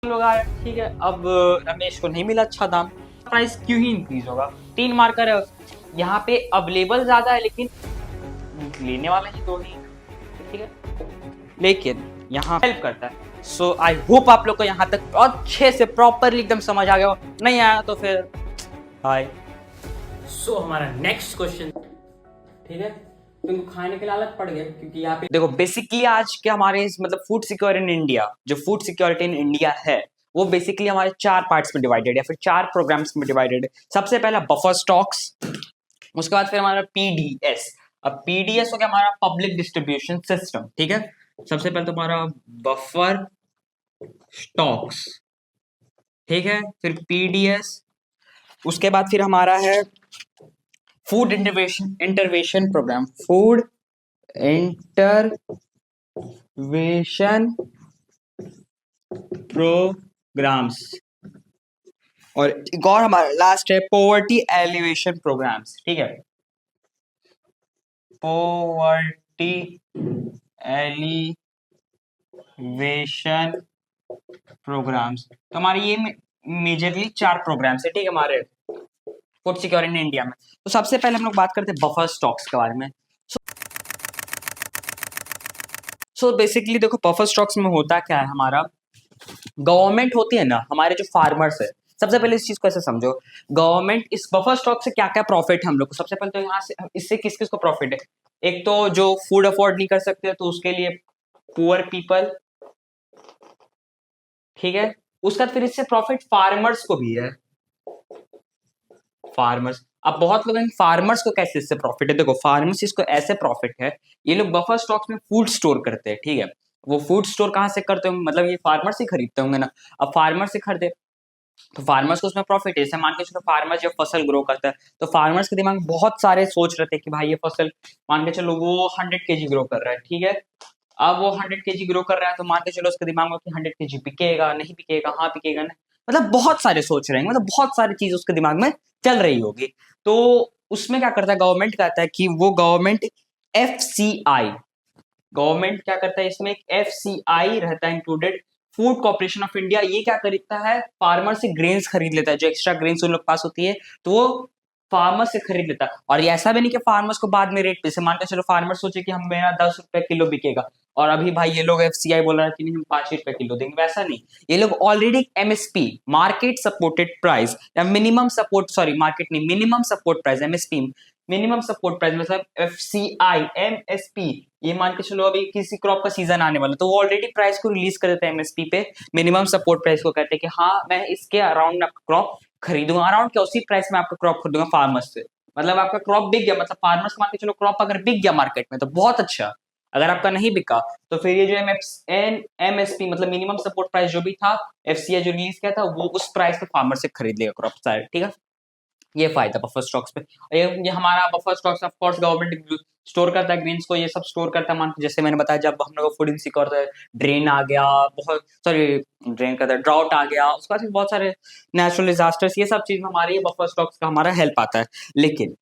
लोग आए, ठीक है। अब रमेश को नहीं मिला अच्छा दाम, प्राइस क्यों ही इंक्रीज होगा। 3 मार्कर है, यहाँ पे अवेलेबल ज्यादा है लेकिन लेने वाले ही दो ही, ठीक है। लेकिन यहाँ हेल्प करता है। सो आई होप आप लोग को यहाँ तक अच्छे से प्रॉपरली एकदम समझ आ गया हो। नहीं आया तो फिर हाय। सो हमारा नेक्स्ट क्वेश्चन, ठीक है। तुमको खाने के लालच पड़ गया क्योंकि यहाँ पे देखो बेसिकली आज के हमारे मतलब फूड सिक्योरिटी इन इंडिया, जो फूड सिक्योरिटी इन इंडिया है वो बेसिकली हमारे 4 पार्ट्स में डिवाइडेड है, फिर 4 प्रोग्राम्स में डिवाइडेड है। सबसे पहला बफर स्टॉक्स, उसके बाद फिर हमारा पीडीएस। अब पीडीएस हो गया हमारा पब्लिक डिस्ट्रीब्यूशन सिस्टम, ठीक है। सबसे पहले तो हमारा बफर स्टॉक्स, ठीक है, फिर पीडीएस, उसके बाद फिर हमारा है food intervention program, food intervention programs, और एक और हमारा लास्ट है पॉवर्टी एलिवेशन प्रोग्राम्स, ठीक है। पॉवर्टी एलिवेशन प्रोग्राम्स, तो हमारे ये मेजरली 4 प्रोग्राम्स है, ठीक है, हमारे फूड सिक्योरिटी इन इंडिया में। तो सबसे पहले हम लोग बात करते हैं बफर स्टॉक्स के बारे में। सो बेसिकली देखो बफर स्टॉक्स में होता क्या है, हमारा गवर्नमेंट होती है ना, हमारे जो फार्मर्स है, सबसे पहले इस चीज को ऐसे समझो, गवर्नमेंट इस बफर स्टॉक से क्या क्या प्रॉफिट है हम लोग को। सबसे पहले तो यहाँ से इससे किस किस को प्रॉफिट है, एक तो जो फूड अफोर्ड नहीं कर सकते तो उसके लिए पुअर पीपल, ठीक है। उसका फिर इससे प्रॉफिट फार्मर्स को भी है, फार्मर्स। अब बहुत लोग फार्मर्स को कैसे इससे प्रॉफिट है, देखो फार्मर्स इसको ऐसे प्रॉफिट है, ये लोग बफर स्टॉक्स में फूड स्टोर करते हैं, ठीक है। वो फूड स्टोर कहाँ से करते होंगे, मतलब ये फार्मर्स ही खरीदते होंगे ना। अब फार्मर से खरीदे तो फार्मर्स को उसमें प्रॉफिट है। जैसे मान के चलो फार्मर जब फसल ग्रो करता है तो फार्मर्स के दिमाग में बहुत सारे सोच रहे थे कि भाई ये फसल, मान के चलो वो 100 kg ग्रो कर रहा है, ठीक है। अब वो 100 kg ग्रो कर रहा है तो मान के चलो उसके दिमाग में कि 100 kg बिकेगा नहीं बिकेगा, हाँ बिकेगा नहीं, मतलब बहुत सारे सोच रहे हैं, मतलब बहुत सारी चीज उसके दिमाग में चल रही होगी। तो उसमें क्या करता है गवर्नमेंट, कहता है कि वो गवर्नमेंट एफसीआई, गवर्नमेंट क्या करता है इसमें एक एफसीआई रहता है included, food corporation of India. ये क्या करता है, फार्मर से ग्रेन्स खरीद लेता है, जो एक्स्ट्रा ग्रेन्स उन लोग पास होती है तो वो फार्मर से खरीद लेता है। और ये ऐसा भी नहीं कि फार्मर्स को बाद में रेट पे, जैसे मान के चलो फार्मर सोचे कि हम मेरा 10 रुपए किलो बिकेगा और अभी भाई ये लोग एफसीआई बोल रहा है कि नहीं हम 5 रुपए किलो देंगे, वैसा नहीं। ये लोग already MSP, market supported price, या मिनिमम सपोर्ट, सॉरी मार्केट नहीं, minimum support price MSP, minimum support price मतलब एफसीआई एमएसपी। ये मान के चलो अभी किसी क्रॉप का सीजन आने वाला तो वो ऑलरेडी प्राइस को रिलीज कर देता है एमएसपी पे, मिनिमम सपोर्ट प्राइस को कहते हैं कि हाँ मैं इसके अराउंड में आपका क्रॉप खरीदूंगा, अराउंड क्या उसी प्राइस में आपका क्रॉप खरीदूंगा फार्मर्स से। मतलब आपका क्रॉप बिक गया, मतलब फार्मर्स मान के चलो क्रॉप अगर बिक गया मार्केट में तो बहुत अच्छा। अगर आपका नहीं बिका तो फिर ये जो एमएसपी मतलब मिनिमम सपोर्ट प्राइस जो भी था, एफसीआई जो रिलीज किया था, वो उस प्राइस पे फार्मर से खरीद लेगा क्रॉप सारे, ठीक है। ये फायदा बफर स्टॉक्स पे। ये हमारा buffer stocks of course government store करता है ग्रेन्स को, ये सब स्टोर करता है। मान जैसे मैंने बताया जब हम लोग फूड इनसिक्योर है, ड्रेन आ गया, बहुत सॉरी ड्रेन का ड्राउट आ गया, उसके बाद बहुत सारे नेचुरल डिजास्टर्स, ये सब चीज में हमारे बफर स्टॉक्स का हमारा हेल्प आता है। लेकिन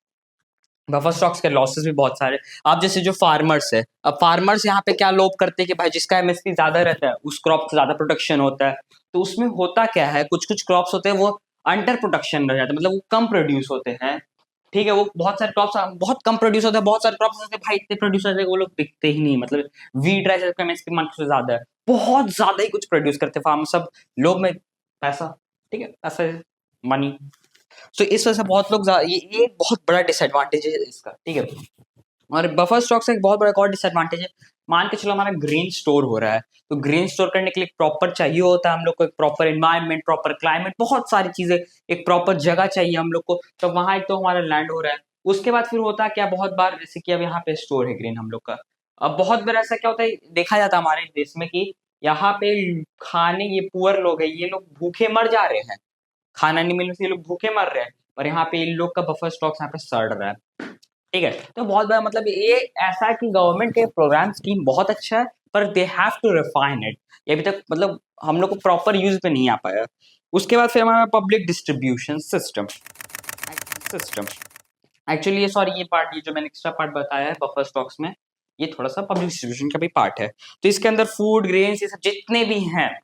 बफर स्टॉक्स के लॉसेस भी बहुत सारे। अब जैसे जो फार्मर्स है, अब फार्मर्स यहाँ पे क्या लोभ करते हैं कि भाई जिसका एमएसपी ज्यादा रहता है उस क्रॉप से ज्यादा प्रोडक्शन होता है। तो उसमें होता क्या है, कुछ कुछ क्रॉप्स होते हैं वो अंडर प्रोडक्शन रह जाते हैं, मतलब वो कम प्रोड्यूस होते हैं, ठीक है। वो बहुत सारे क्रॉप्स बहुत कम प्रोड्यूस होते हैं, बहुत सारे क्रॉप्स होते हैं भाई इतने प्रोड्यूस होते हैं वो लोग बिकते ही नहीं। मतलब वीट राइस का एमएसपी मार्केट से ज्यादा है, बहुत ज्यादा ही कुछ प्रोड्यूस करते हैं फार्मर, सब लोभ में पैसा, ठीक है, पैसा मनी। तो इस वजह से बहुत लोग ये एक बहुत बड़ा डिसएडवांटेज है इसका, ठीक है। और बफर स्टॉक से एक बहुत बड़ा एक और डिसएडवांटेज है, मान के चलो हमारा ग्रेन स्टोर हो रहा है तो ग्रेन स्टोर करने के लिए प्रॉपर चाहिए होता है हम लोग को, एक प्रॉपर एनवायरनमेंट, प्रॉपर क्लाइमेट, बहुत सारी चीजें, एक प्रॉपर जगह चाहिए हम लोग को। तो वहां एक तो हमारा लैंड हो रहा है, उसके बाद फिर होता है क्या, बहुत बार जैसे कि अब यहाँ पे स्टोर है ग्रेन हम लोग का, अब बहुत बार ऐसा क्या होता है देखा जाता है हमारे देश में कि यहाँ पे खाने, ये पुअर लोग है ये लोग भूखे मर जा रहे हैं, खाना नहीं मिलने से ये लोग भूखे मर रहे हैं, और यहाँ पे इन लोग का बफर स्टॉक्स यहाँ पे सड़ रहा है, ठीक है। तो बहुत बड़ा मतलब ये ऐसा है कि गवर्नमेंट के प्रोग्राम स्कीम बहुत अच्छा है पर they have to refine it, ये अभी तक मतलब हम लोग को प्रॉपर यूज पे नहीं आ पाया। उसके बाद फिर हमारा public distribution system, system actually ये सॉरी ये पार्ट, ये जो मैंने एक्स्ट्रा पार्ट बताया है बफर स्टॉक्स में, ये थोड़ा सा पब्लिक डिस्ट्रीब्यूशन का भी पार्ट है। तो इसके अंदर फूड ग्रेन्स ये सब जितने भी हैं,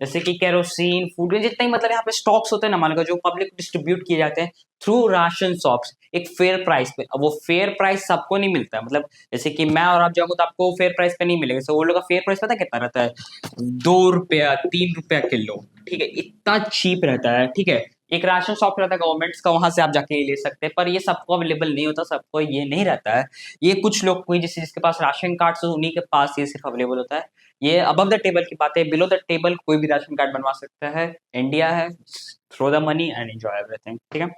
जैसे कि केरोसिन, फूड ग्रेन, जितने मतलब यहाँ पे स्टॉक्स होते हैं ना, मान लो जो पब्लिक डिस्ट्रीब्यूट किए जाते हैं थ्रू राशन शॉप्स एक फेयर प्राइस पे। अब वो फेयर प्राइस सबको नहीं मिलता, मतलब जैसे कि मैं और आप जाऊंगे तो आपको फेयर प्राइस पे नहीं मिलेगा। वो लोग का फेयर प्राइस पता कितना रहता है, 2 रुपया 3 रुपया किलो, ठीक है, इतना चीप रहता है, ठीक है। एक राशन शॉप रहता है गवर्नमेंट्स का, वहां से आप जाके ले सकते हैं, पर ये सबको अवेलेबल नहीं होता, सबको ये नहीं रहता है। ये कुछ लोग कोई जैसे जिसके पास राशन कार्ड है उन्हीं के पास ये सिर्फ अवेलेबल होता है। ये अबव द टेबल की बात है, बिलो द टेबल कोई भी राशन कार्ड बनवा सकता है। इंडिया है, throw the money and enjoy everything, ठीक है।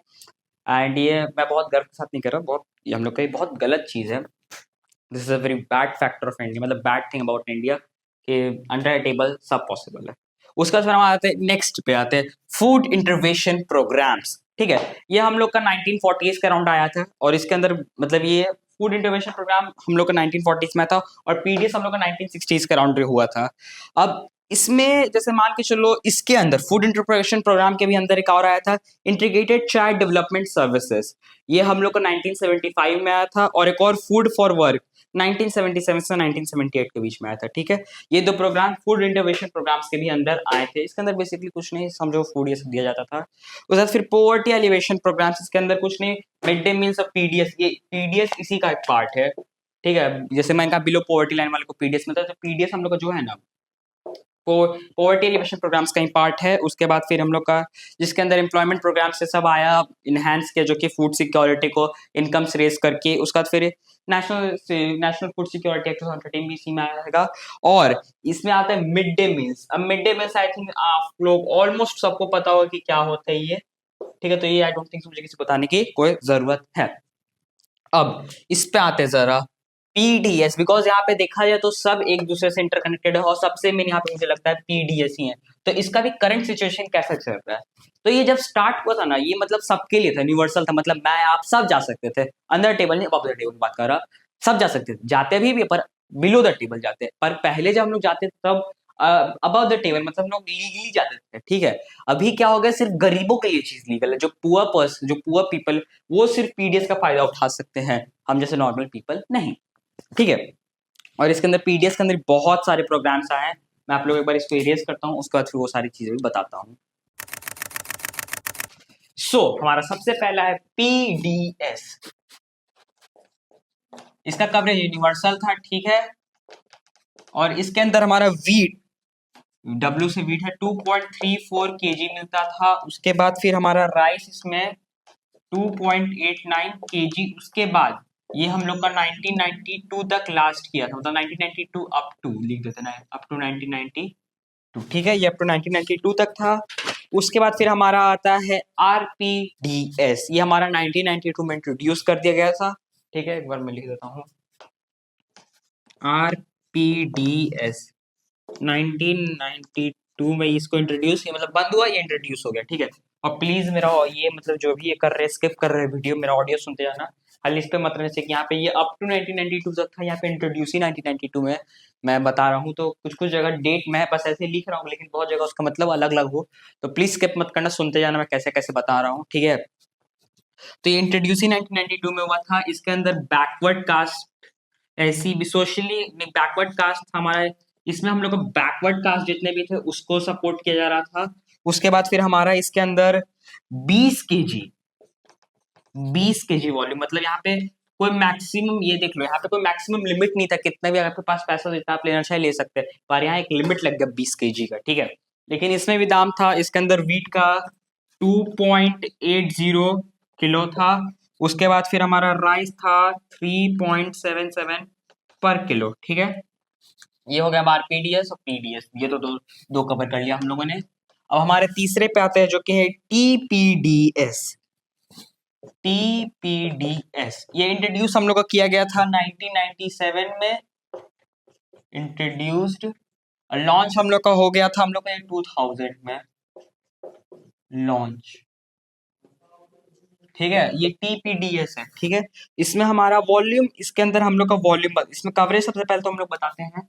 एंड ये मैं बहुत गर्व के साथ नहीं कर रहा, बहुत ये हम लोग का बहुत गलत चीज़ है। This is a very bad factor of India, मतलब बैड थिंग अबाउट इंडिया कि अंडर टेबल सब पॉसिबल है। उसके बाद फिर हम आते हैं नेक्स्ट पे, आते हैं फूड इंटरवेंशन प्रोग्राम्स, ठीक है। ये हम लोग का 1940s के अराउंड आया था, और इसके अंदर मतलब ये फूड इंटरवेंशन प्रोग्राम हम लोग का 1940s में था, और पीडीएस हम लोग का 1960s के अराउंड हुआ था। अब इसमें जैसे मान के चलो, इसके अंदर फूड इंटरप्रिटेशन प्रोग्राम के भी अंदर एक और आया था, इंटीग्रेटेड चाइल्ड डेवलपमेंट सर्विसेज। ये हम लोग का 1975 में आया था, और एक और फूड फॉर वर्क 1977 से 1978 के बीच में आया था, ठीक है। ये दो प्रोग्राम फूड इंटरवेंशन प्रोग्राम्स के भी अंदर आए थे। इसके अंदर बेसिकली कुछ नहीं, समझो फूड ये सब दिया जाता था। उसके बाद फिर पोवर्टी एलिवेशन प्रोग्राम्स, इसके अंदर कुछ नहीं, मिड डे मील्स और पीडीएस, ये पीडीएस इसी का एक पार्ट है, ठीक है। जैसे मैंने कहा बिलो पोवर्टी लाइन वाले को पीडीएस मिलता है, तो पीडीएस हम लोग का जो है ना पोवर्टी एलिवेशन प्रोग्राम्स का ही पार्ट है। उसके बाद फिर हम लोग का जिसके अंदर एम्प्लॉयमेंट प्रोग्राम से सब आया, इनहेंस किया, जो कि फूड सिक्योरिटी को इनकम्स रेस करके। उसके बाद फिर नेशनल फूड सिक्योरिटी एक्ट 2013 भी इसी में आएगा। और इसमें आता है मिड डे मील्स। अब mid day meals I think आप लोग ऑलमोस्ट सबको पता होगा कि क्या होता है ये, ठीक है। तो ये आई डोंट थिंक मुझे किसी बताने की कोई जरूरत है। अब इस पे आते हैं जरा पीडीएस, बिकॉज यहाँ पे देखा जाए तो सब एक दूसरे से इंटरकनेक्टेड है, और सबसे मेन यहाँ पे मुझे लगता है पीडीएस ही है। तो इसका भी करंट सिचुएशन कैसा चल रहा है। तो ये जब स्टार्ट हुआ था ना, ये मतलब सबके लिए था, यूनिवर्सल था, मतलब मैं आप सब जा सकते थे, अंडर टेबल नहीं अबव द टेबल की बात कर रहा, सब जा सकते थे, जाते भी पर बिलो द टेबल जाते। पर पहले जब हम लोग जाते थे तब अबव द टेबल मतलब हम लोग लीगली जाते थे, ठीक है। अभी क्या हो गया, सिर्फ गरीबों के लिए चीज लीगल है, जो पुअर पर्सन, जो पुअर पीपल, वो सिर्फ पीडीएस का फायदा उठा सकते हैं, हम जैसे नॉर्मल पीपल नहीं, ठीक है। और इसके अंदर पीडीएस के अंदर बहुत सारे प्रोग्राम्स आए हैं, मैं आप लोग एक बार इसको इरेज करता हूँ, उसके बाद फिर वो सारी चीजें भी बताता हूँ। हमारा सबसे पहला है पीडीएस। इसका कवरेज यूनिवर्सल था, ठीक है। और इसके अंदर हमारा वीट, डब्ल्यू से वीट है 2.34 केजी मिलता था। उसके बाद फिर हमारा राइस इसमें 2.89 केजी। उसके बाद ये हम लोग का 1992 तक लास्ट किया था, मतलब 1992 अप टू लिख देते ना, अप टू 1992, ठीक है। ये अप टू 1992 तक था। उसके बाद फिर हमारा आता है आरपीडीएस, ये हमारा 1992 में इंट्रोड्यूस कर दिया गया था, ठीक है। एक बार मैं लिख देता हूँ आरपीडीएस 1992 में इसको इंट्रोड्यूस किया, मतलब बंद हुआ, ये इंट्रोड्यूस हो गया, ठीक है। और प्लीज मेरा ये मतलब जो भी ये कर रहे स्किप कर रहे वीडियो, मेरा ऑडियो सुनते जाना, खाली इस पे मत रहने से कि यहाँ पे ये अप टू 1992 तक था, यहाँ पे इंट्रोड्यूस ही 1992 में मैं बता रहा हूँ। तो कुछ कुछ जगह डेट मैं बस ऐसे लिख रहा हूँ, लेकिन बहुत जगह उसका मतलब अलग अलग हो, तो प्लीज स्किप मत करना, सुनते जाना मैं कैसे कैसे बता रहा हूँ, ठीक है। तो ये इंट्रोड्यूस ही 1992 में हुआ था। इसके अंदर बैकवर्ड कास्ट, ऐसी भी सोशली बैकवर्ड कास्ट हमारा, इसमें हम लोग को बैकवर्ड कास्ट जितने भी थे उसको सपोर्ट किया जा रहा था। उसके बाद फिर हमारा इसके अंदर 20 केजी वॉल्यूम, मतलब यहाँ पे कोई मैक्सिमम, ये देख लो यहाँ पे कोई मैक्सिमम लिमिट नहीं था, कितना भी आपके पास पैसा जितना आप लेना चाहे ले सकते हैं, पर यहाँ एक लिमिट लग गया 20 केजी का, ठीक है। लेकिन इसमें भी दाम था। इसके अंदर वीट का 2.80 किलो था। उसके बाद फिर हमारा राइस था 3.77 पर किलो, ठीक है। ये हो गया हमारा पीडीएस और पीडीएस, ये तो दो कवर कर लिया हम लोगों ने। अब हमारे तीसरे पे आते हैं जो कि है टीपीडीएस। टीपीडीएस ये इंट्रोड्यूस हम लोग का किया गया था 1997 में इंट्रोड्यूस्ड, लॉन्च हम लोग का हो गया था हम लोग का 2000 में लॉन्च, ठीक है। ये टीपीडीएस है, ठीक है। इसमें हमारा वॉल्यूम, इसके अंदर हम लोग का वॉल्यूम, इसमें कवरेज सबसे पहले तो हम लोग बताते हैं,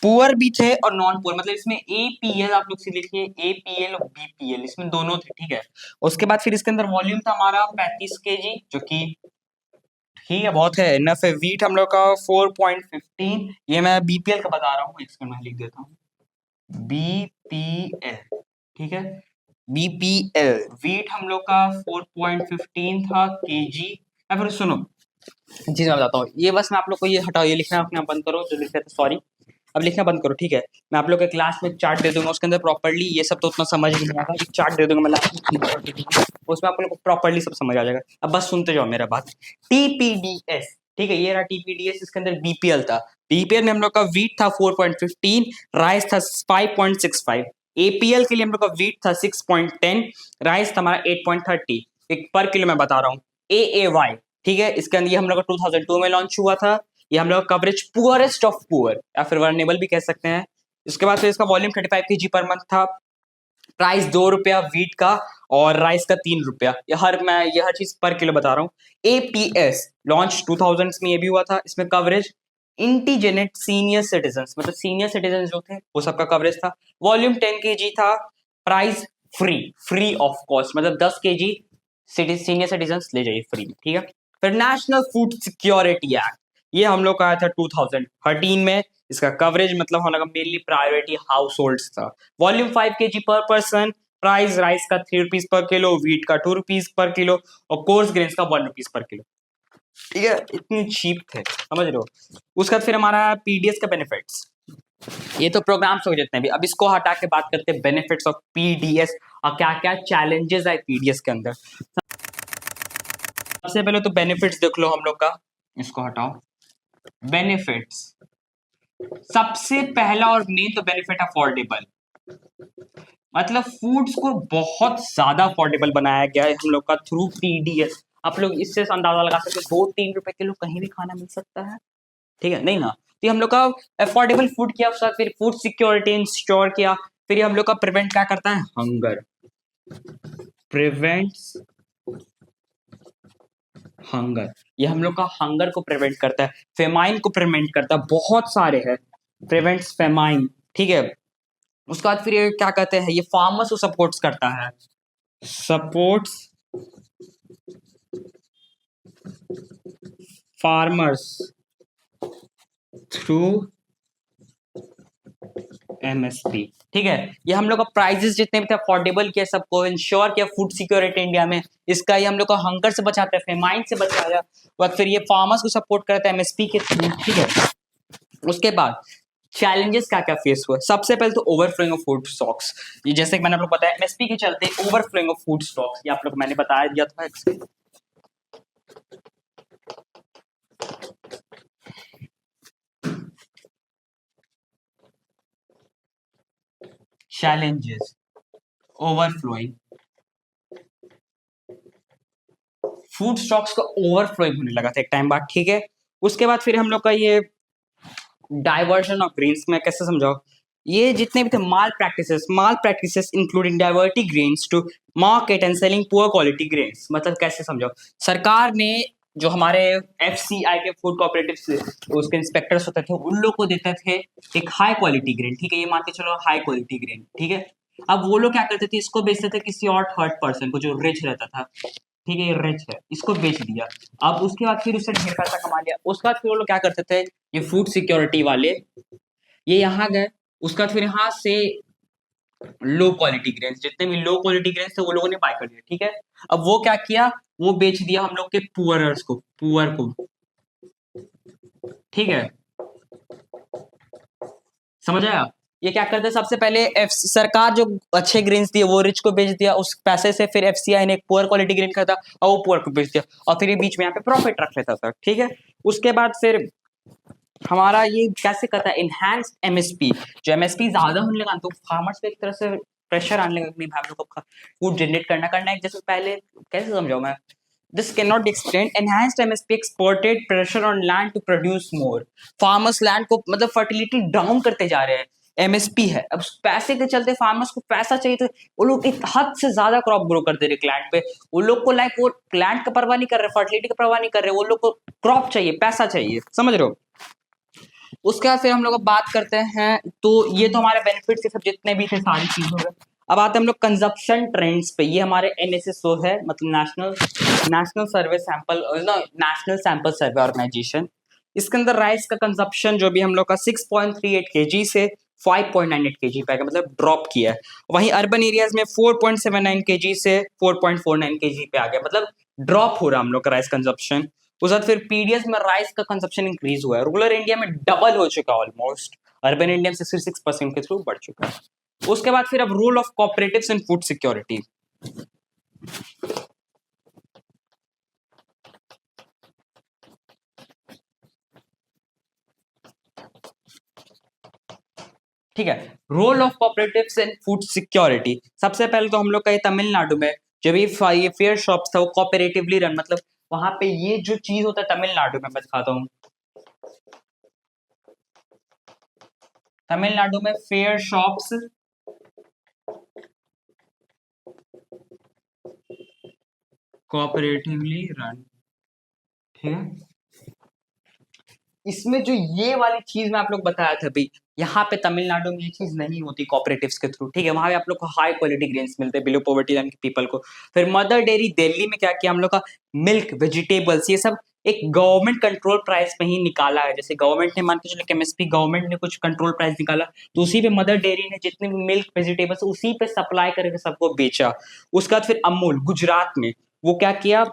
पुअर भी थे और नॉन पुअर, मतलब इसमें एपीएल आप लोग से लिखिए, एपीएल और बीपीएल, इसमें दोनों थे, ठीक है। उसके बाद फिर इसके अंदर वॉल्यूम था हमारा 35 केजी, जो कि ठीक है, बहुत है, इनफ है। वीट हम लोग का 4.15, ये मैं बीपीएल का बता रहा हूँ, इसको मैं लिख देता हूँ, बीपीएल, ठीक है, बीपीएल। वीट हम लोग का 4.15 था केजी। या फिर सुनो, जी मैं बताता हूँ, ये बस मैं आप लोग को ये हटाओ, ये लिखना अपने आप बंद करो जो लिख रहे थे, सॉरी, अब लिखना बंद करो, ठीक है। मैं आप लोग के क्लास में चार्ट दे दूंगा, उसके अंदर प्रॉपर्ली ये सब तो उतना समझ नहीं आएगा, एक चार्ट दे दूंगा मैं लास्ट में, उसमें आप लोग को प्रॉपर्ली सब समझ आ जाएगा। अब बस सुनते जाओ मेरा बात। टीपीडीएस, ठीक है, ये रहा टीपीडीएस, इसके अंदर बीपीएल था। बीपीएल में हम लोग का वीट था 4.15, राइस था 5.65, एपीएल के लिए हम लोग का वीट था 6.10, राइस था हमारा 8.30, एक पर किलो मैं बता रहा हूँ। एएवाई, ठीक है, इसके अंदर ये हम लोग का 2002 में लॉन्च हुआ था। ये हम लोग का कवरेज पुअरेस्ट ऑफ पुअर या फिर वर्नेबल भी कह सकते हैं। इसके बाद फिर इसका वॉल्यूम 35 केजी पर मंथ था। प्राइस 2 रुपया वीट का और राइस का 3 रुपया। ये हर चीज पर किलो बता रहा हूँ। एपीएस लॉन्च 2000 में ये भी हुआ था। इसमें कवरेज इंटीजेनेट सीनियर सिटीजन, मतलब सीनियर सिटीजन जो थे वो सबका कवरेज था। वॉल्यूम 10 केजी था। प्राइस फ्री ऑफ कॉस्ट, मतलब 10 केजी सीनियर सिटीजन ले जाइए फ्री में, ठीक है। फिर नेशनल फूड सिक्योरिटी एक्ट, ये हम लोग का आया था 2013 में। इसका कवरेज मतलब होना का मेनली प्रायोरिटी हाउस होल्ड्स था। वॉल्यूम 5 केजी पर पर्सन। प्राइस राइस का 3 रुपीज पर किलो, वीट का 2 रुपीज पर किलो और कोर्स ग्रेन्स का 1 रुपीज पर किलो, ठीक है, इतनी चीप थे, समझ रहे हो। उसके बाद फिर हमारा पीडीएस का बेनिफिट्स, ये तो प्रोग्राम्स हो जितने भी, अब इसको हटा के बात करते हैं बेनिफिट्स ऑफ पीडीएस और क्या क्या चैलेंजेस है पीडीएस के अंदर। सबसे पहले तो बेनिफिट्स देख लो हम लोग का, इसको हटाओ। बेनिफिट्स, सबसे पहला और मेन तो बेनिफिट अफोर्डेबल, मतलब फूड्स को बहुत ज्यादा अफोर्डेबल बनाया गया है हम लोग का थ्रू पीडीएस। आप लोग इससे अंदाजा लगा सकते हो 2-3 रुपए किलो कहीं भी खाना मिल सकता है, ठीक है, नहीं ना। तो हम लोग का अफोर्डेबल फूड किया, उसके बाद फिर फूड सिक्योरिटी इंश्योर किया। फिर हम लोग का प्रिवेंट क्या करता है, हंगर, प्रिवेंट्स हंगर, ये हम लोग का हंगर को प्रिवेंट करता है, फेमाइन को प्रिवेंट करता है, बहुत सारे हैं, प्रिवेंट्स फेमाइन, ठीक है। उसके बाद फिर ये क्या कहते हैं, ये फार्मर्स को सपोर्ट्स करता है, सपोर्ट्स फार्मर्स थ्रू एमएसपी, ठीक है। ये हम लोग का प्राइजेस जितने भी थे अफोर्डेबल किया, सबको इंश्योर किया फूड सिक्योरिटी इंडिया में। इसका ये हम लोग का हंगर से बचाता है, फेमाइन से बचाया, और फिर ये फार्मर्स को सपोर्ट करता है एमएसपी के थ्रू, ठीक है। उसके बाद चैलेंजेस क्या क्या फेस हुआ, सबसे पहले तो ओवरफ्लोइंग ऑफ फूड स्टॉक्स। ये जैसे कि मैंने आप लोग बताया एमएसपी के चलते ओवरफ्लोइंग ऑफ फूड स्टॉक्स, ये आप लोग मैंने बताया दिया था। चैलेंजेस, ओवरफ्लोइंग, फूड स्टॉक्स का ओवरफ्लोइंग होने लगा था एक टाइम बाद, ठीक है। उसके बाद फिर हम लोग का ये डाइवर्जन ऑफ ग्रेन्स, में कैसे समझाओ, ये जितने भी थे malpractices including diverting grains to market and selling poor quality grains, मतलब कैसे समझाओ, सरकार ने जो हमारे एफसीआई के फूड कोऑपरेटिव उसके इंस्पेक्टर्स होते थे उन लोग को देते थे एक हाई क्वालिटी ग्रेन, ठीक है, ये मान के चलो हाई क्वालिटी ग्रेन, ठीक है। अब वो लोग क्या करते थे, इसको बेचते थे किसी और थर्ड पर्सन को जो रिच रहता था, ठीक है, ये रिच है, इसको बेच दिया। अब उसके बाद फिर उससे ढेर पैसा कमा लिया। उसके बाद फिर वो लोग क्या करते थे, ये फूड सिक्योरिटी वाले, ये यहाँ गए, उसके बाद फिर यहाँ से लो क्वालिटी ग्रेन्स, जितने भी लो क्वालिटी ग्रेन्स थे वो लोगों ने बाय कर लिया, ठीक है। अब वो क्या किया, वो बेच दिया हम लोग के पुअरर्स को, पुअर को, ठीक है, समझ आया। ये क्या करते हैं, सबसे पहले सरकार जो अच्छे ग्रेन्स दिए वो रिच को बेच दिया, उस पैसे से फिर एफसीआई ने एक पुअर क्वालिटी ग्रेन खरीदा और वो पुअर को बेच दिया, और फिर ये बीच में यहाँ पे प्रॉफिट रख लेता था, ठीक है। उसके बाद फिर हमारा ये कैसे करता है, इनहैंस्ड एमएसपी, जो एमएसपी ज्यादा होने लगा तो फार्मर्स पे एक तरह से प्रेशर आने लगा, नहीं भाई हम लोग को फूड जनरेट करना है, जैसे पहले कैसे समझाऊं मैं, this cannot be explained, enhanced MSP exported pressure on land to produce more, farmers land को मतलब फर्टिलिटी डाउन करते जा रहे हैं, एमएसपी है, अब पैसे के चलते फार्मर्स को पैसा चाहिए, तो वो लोग एक हद से ज्यादा क्रॉप ग्रो कर दे रहे लैंड पे, वो लोग को लाइक वो लैंड का परवाह नहीं कर रहे, फर्टिलिटी का परवाह नहीं कर रहे, वो लोग को क्रॉप चाहिए, पैसा चाहिए, समझ रहे हो। उसके बाद फिर हम लोग बात करते हैं, तो ये तो हमारे बेनिफिट्स के सब जितने भी थे सारी चीजों में। अब आते हैं हम लोग कंजप्शन ट्रेंड्स पे। ये हमारे एनएसएसओ है, मतलब national survey sample, national sample survey organisation. इसके अंदर राइस का कंजप्शन जो भी हम लोग का 6.38 केजी से 5.98 केजी पे आ गया, मतलब ड्रॉप किया है। वहीं अर्बन एरियाज में 4.79 केजी से 4.49 केजी पे आ गया, मतलब ड्रॉप हो रहा है हम लोग का राइस कंजप्शन। उसके बाद फिर पीडीएस में राइस का कंजप्शन इंक्रीज हुआ है। रूरल इंडिया में डबल हो चुका है ऑलमोस्ट, अर्बन इंडिया में 66% के थ्रू बढ़ चुका है। उसके बाद फिर अब role of cooperatives in food security. ठीक है, role of cooperatives in food security. सबसे पहले तो हम लोग का ये तमिलनाडु में जब ये फेयर शॉप्स था वो कोऑपरेटिवली रन, मतलब वहां पे ये जो चीज होता है तमिलनाडु में, मैं दिखाता हूँ। तमिलनाडु में फेयर शॉप्स कोऑपरेटिवली रन, ठीक है। इसमें जो ये वाली चीज मैं आप लोग बताया था भाई, यहाँ पे तमिलनाडु में ये चीज नहीं होती कोऑपरेटिव्स के थ्रू, ठीक है। वहां पे आप लोग को हाई क्वालिटी ग्रेन्स मिलते हैं बिलो पॉवर्टी लाइन के पीपल को। फिर मदर डेयरी दिल्ली में क्या किया हम लोग का, मिल्क, वेजिटेबल्स, ये सब एक गवर्नमेंट कंट्रोल प्राइस में ही निकाला है। जैसे गवर्नमेंट ने मान के चलो केमिस्ट्री गवर्नमेंट ने कुछ कंट्रोल प्राइस निकाला, तो उसी पे मदर डेयरी ने जितने भी मिल्क वेजिटेबल्स उसी पे सप्लाई करके सबको बेचा। उसके बाद फिर अमूल गुजरात में वो क्या किया,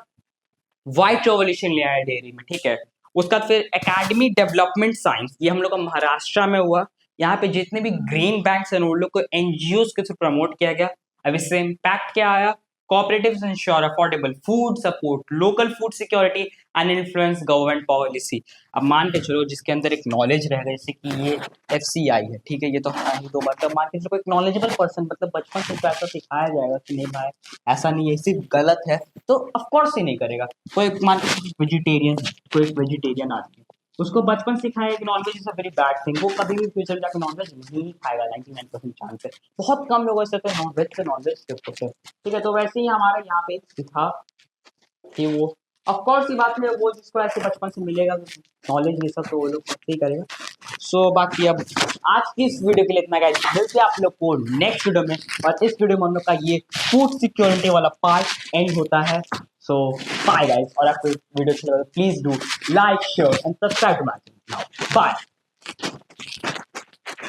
व्हाइट रेवोल्यूशन ले आया डेयरी में, ठीक है। उसका फिर एकेडमी डेवलपमेंट साइंस, ये हम लोग का महाराष्ट्र में हुआ। यहाँ पे जितने भी ग्रीन बैंक्स हैं उन लोग को एनजीओ के थ्रू प्रमोट किया गया। अब इससे इम्पैक्ट क्या आया, cooperatives ensure affordable food support local food security and influence government policy. अब मान के चलो जिसके अंदर एक नॉलेज रहेगा, जैसे कि ये एफसीआई है, ठीक है, ये तो हाँ ही दो बार, तब मान के चलो एक नॉलेजेबल पर्सन, मतलब बचपन से उसको ऐसा सिखाया जाएगा कि नहीं भाई ऐसा नहीं है, सिर्फ गलत है, तो ऑफकोर्स ही नहीं करेगा। कोई मान के वेजिटेरियन, कोई एक वेजिटेरियन आदमी, उसको बचपन सिखाया कि non veg is a very bad thing, वो कभी भी फ्यूचर जाकर नॉनवेज नहीं खाएगा, 99% चांस है। बहुत कम लोग ऐसे थे नॉनवेज शिफ्ट होते हैं, ठीक है। तो वैसे ही हमारे यहाँ पे था कि वो ऑफकोर्स ये बात है, वो जिसको ऐसे बचपन से मिलेगा नॉलेज ये सब, तो वो लोग ही करेगा। सो बाकी अब आज की इस वीडियो के लिए इतना गाइस, मिलते हैं आप लोग को नेक्स्ट वीडियो में। और इस वीडियो में हम लोग का ये फूड सिक्योरिटी वाला पार्ट एंड होता है। सो बाय गाइस, और आपको वीडियो अच्छा लगा please do like share and subscribe to my channel now. Bye.